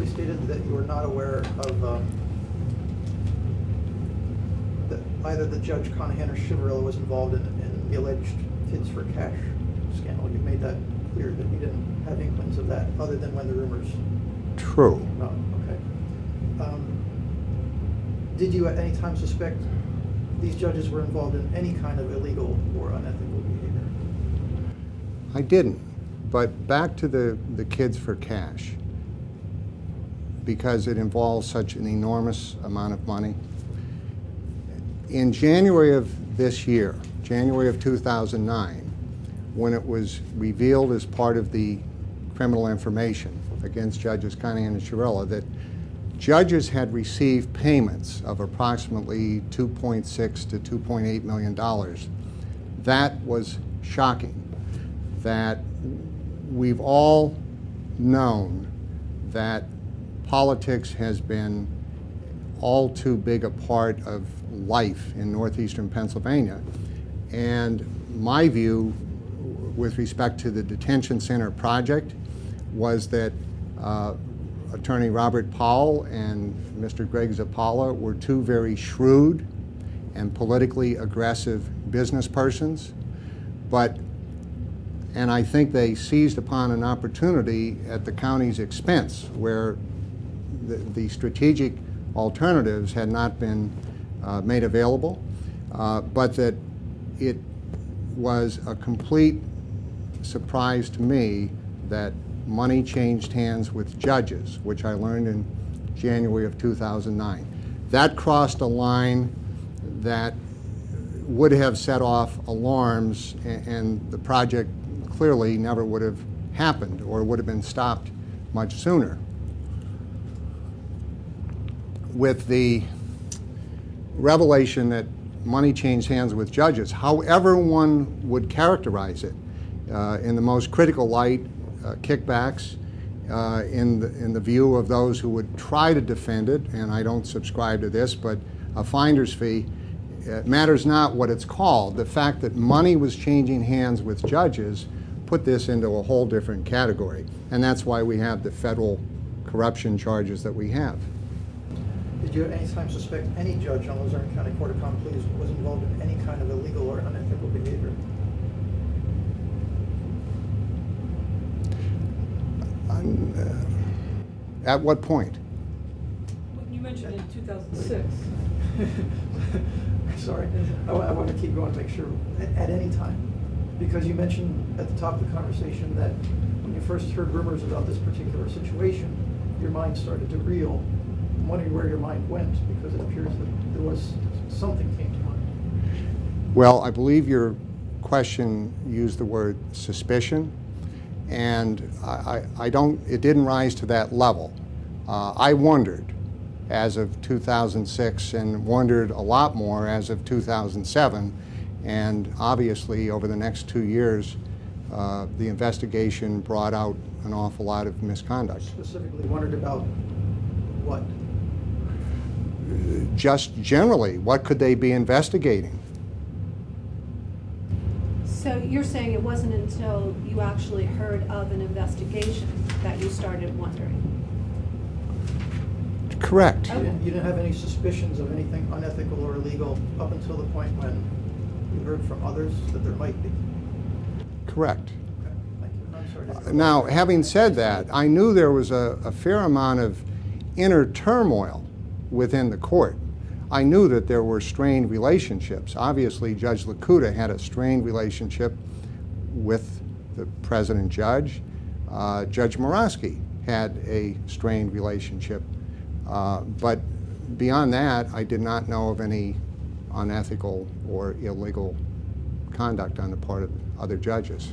previously stated that you were not aware of that either the Judge Conahan or Chivarella was involved in the alleged kids for cash scandal. You made that clear that you didn't have inklings of that other than when the rumors. True. Oh, okay. Did you at any time suspect these judges were involved in any kind of illegal or unethical behavior? I didn't. But back to the kids for cash, because it involves such an enormous amount of money. In January of this year, January of 2009, when it was revealed as part of the criminal information against Judges Conahan and Chivarella that judges had received payments of approximately $2.6 to $2.8 million, that was shocking. That we've all known that politics has been all too big a part of life in northeastern Pennsylvania. And my view with respect to the detention center project was that Attorney Robert Powell and Mr. Greg Zappala were two very shrewd and politically aggressive business persons, and I think they seized upon an opportunity at the county's expense where the strategic alternatives had not been made available, but that it was a complete surprise to me that money changed hands with judges, which I learned in January of 2009. That crossed a line that would have set off alarms, and the project clearly never would have happened or would have been stopped much sooner. With the revelation that money changed hands with judges, however one would characterize it, in the most critical light, kickbacks, in the view of those who would try to defend it, and I don't subscribe to this, but a finder's fee, it matters not what it's called. The fact that money was changing hands with judges put this into a whole different category, and that's why we have the federal corruption charges that we have. Did you at any time suspect any judge on Luzerne County Court of Common Pleas was involved in any kind of illegal or unethical behavior? At what point? You mentioned in 2006. Sorry, I want to keep going to make sure. At any time, because you mentioned at the top of the conversation that when you first heard rumors about this particular situation, your mind started to reel. I'm wondering where your mind went, because it appears that there was something came to mind. Well, I believe your question used the word suspicion, and it didn't rise to that level. I wondered as of 2006 and wondered a lot more as of 2007, and obviously over the next 2 years the investigation brought out an awful lot of misconduct. Specifically wondered about what? Just generally, what could they be investigating? So you're saying it wasn't until you actually heard of an investigation that you started wondering? Correct. Okay. You didn't have any suspicions of anything unethical or illegal up until the point when you heard from others that there might be? Correct. Okay, thank you. I'm sorry to interrupt. Now, having said that, I knew there was a fair amount of inner turmoil within the court. I knew that there were strained relationships. Obviously, Judge Lakuta had a strained relationship with the president judge. Judge Morosky had a strained relationship. But beyond that, I did not know of any unethical or illegal conduct on the part of other judges.